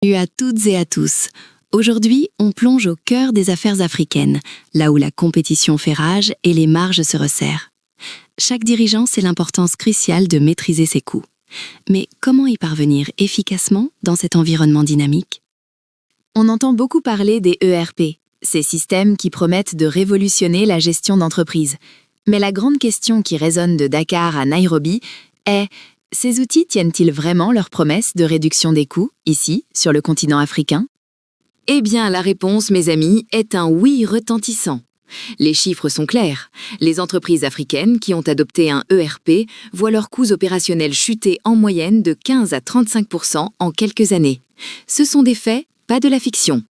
Salut à toutes et à tous. Aujourd'hui, on plonge au cœur des affaires africaines, là où la compétition fait rage et les marges se resserrent. Chaque dirigeant sait l'importance cruciale de maîtriser ses coûts. Mais comment y parvenir efficacement dans cet environnement dynamique? On entend beaucoup parler des ERP, ces systèmes qui promettent de révolutionner la gestion d'entreprise. Mais la grande question qui résonne de Dakar à Nairobi est: ces outils tiennent-ils vraiment leurs promesses de réduction des coûts, ici, sur le continent africain? Eh bien, la réponse, mes amis, est un oui retentissant. Les chiffres sont clairs. Les entreprises africaines qui ont adopté un ERP voient leurs coûts opérationnels chuter en moyenne de 15 à 35% en quelques années. Ce sont des faits, pas de la fiction.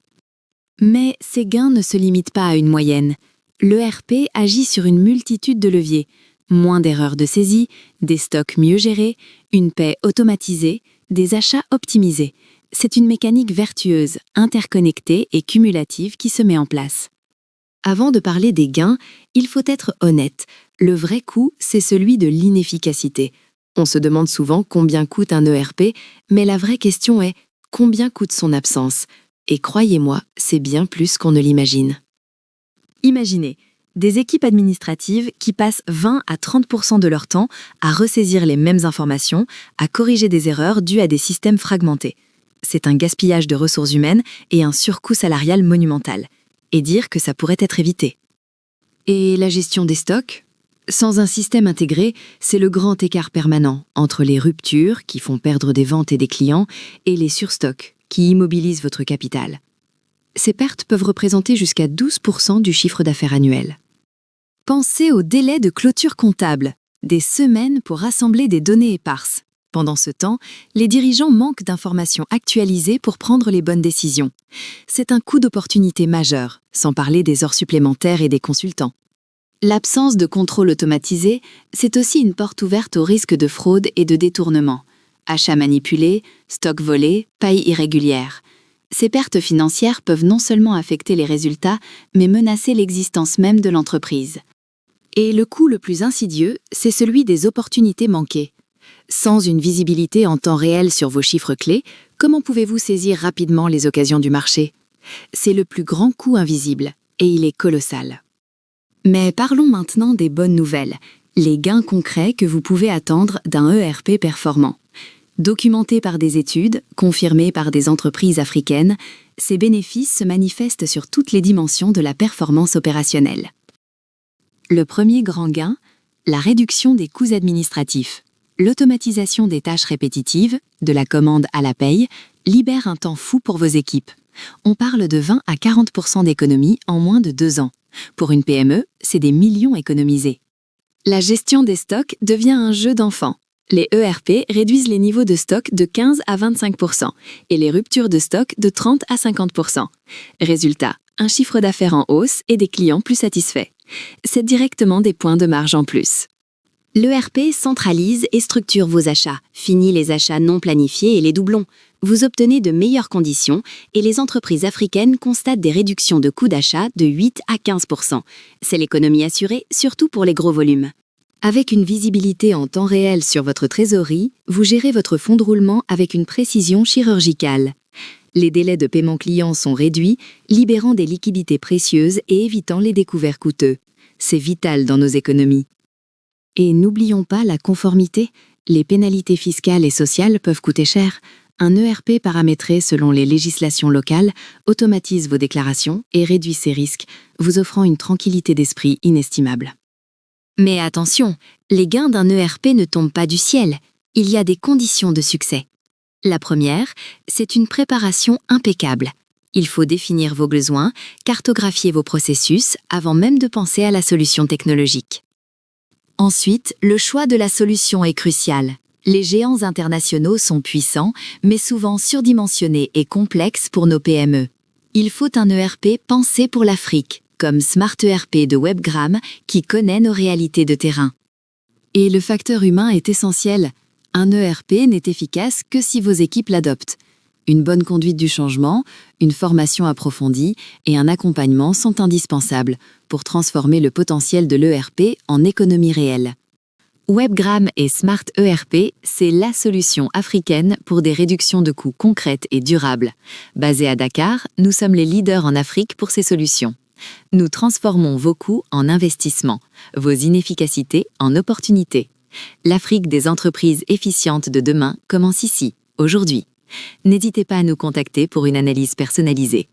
Mais ces gains ne se limitent pas à une moyenne. L'ERP agit sur une multitude de leviers. Moins d'erreurs de saisie, des stocks mieux gérés, une paie automatisée, des achats optimisés. C'est une mécanique vertueuse, interconnectée et cumulative qui se met en place. Avant de parler des gains, il faut être honnête. Le vrai coût, c'est celui de l'inefficacité. On se demande souvent combien coûte un ERP, mais la vraie question est combien coûte son absence? Et croyez-moi, c'est bien plus qu'on ne l'imagine. Imaginez des équipes administratives qui passent 20 à 30% de leur temps à ressaisir les mêmes informations, à corriger des erreurs dues à des systèmes fragmentés. C'est un gaspillage de ressources humaines et un surcoût salarial monumental. Et dire que ça pourrait être évité. Et la gestion des stocks? Sans un système intégré, c'est le grand écart permanent entre les ruptures qui font perdre des ventes et des clients et les surstocks qui immobilisent votre capital. Ces pertes peuvent représenter jusqu'à 12% du chiffre d'affaires annuel. Pensez au délai de clôture comptable, des semaines pour rassembler des données éparses. Pendant ce temps, les dirigeants manquent d'informations actualisées pour prendre les bonnes décisions. C'est un coût d'opportunité majeur, sans parler des heures supplémentaires et des consultants. L'absence de contrôle automatisé, c'est aussi une porte ouverte au risque de fraude et de détournement. Achats manipulés, stocks volés, paye irrégulière. Ces pertes financières peuvent non seulement affecter les résultats, mais menacer l'existence même de l'entreprise. Et le coût le plus insidieux, c'est celui des opportunités manquées. Sans une visibilité en temps réel sur vos chiffres clés, comment pouvez-vous saisir rapidement les occasions du marché? C'est le plus grand coût invisible, et il est colossal. Mais parlons maintenant des bonnes nouvelles, les gains concrets que vous pouvez attendre d'un ERP performant. Documentés par des études, confirmés par des entreprises africaines, ces bénéfices se manifestent sur toutes les dimensions de la performance opérationnelle. Le premier grand gain, la réduction des coûts administratifs. L'automatisation des tâches répétitives, de la commande à la paye, libère un temps fou pour vos équipes. On parle de 20 à 40% d'économies en moins de 2 ans. Pour une PME, c'est des millions économisés. La gestion des stocks devient un jeu d'enfant. Les ERP réduisent les niveaux de stock de 15 à 25% et les ruptures de stock de 30 à 50%. Résultat, un chiffre d'affaires en hausse et des clients plus satisfaits. C'est directement des points de marge en plus. L'ERP centralise et structure vos achats, finit les achats non planifiés et les doublons. Vous obtenez de meilleures conditions et les entreprises africaines constatent des réductions de coûts d'achat de 8 à 15%. C'est l'économie assurée, surtout pour les gros volumes. Avec une visibilité en temps réel sur votre trésorerie, vous gérez votre fonds de roulement avec une précision chirurgicale. Les délais de paiement client sont réduits, libérant des liquidités précieuses et évitant les découverts coûteux. C'est vital dans nos économies. Et n'oublions pas la conformité. Les pénalités fiscales et sociales peuvent coûter cher. Un ERP paramétré selon les législations locales automatise vos déclarations et réduit ces risques, vous offrant une tranquillité d'esprit inestimable. Mais attention, les gains d'un ERP ne tombent pas du ciel. Il y a des conditions de succès. La première, c'est une préparation impeccable. Il faut définir vos besoins, cartographier vos processus avant même de penser à la solution technologique. Ensuite, le choix de la solution est crucial. Les géants internationaux sont puissants, mais souvent surdimensionnés et complexes pour nos PME. Il faut un ERP pensé pour l'Afrique, comme Smart ERP de Webgram, qui connaît nos réalités de terrain. Et le facteur humain est essentiel. Un ERP n'est efficace que si vos équipes l'adoptent. Une bonne conduite du changement, une formation approfondie et un accompagnement sont indispensables pour transformer le potentiel de l'ERP en économie réelle. Webgram et Smart ERP, c'est la solution africaine pour des réductions de coûts concrètes et durables. Basée à Dakar, nous sommes les leaders en Afrique pour ces solutions. Nous transformons vos coûts en investissements, vos inefficacités en opportunités. L'Afrique des entreprises efficientes de demain commence ici, aujourd'hui. N'hésitez pas à nous contacter pour une analyse personnalisée.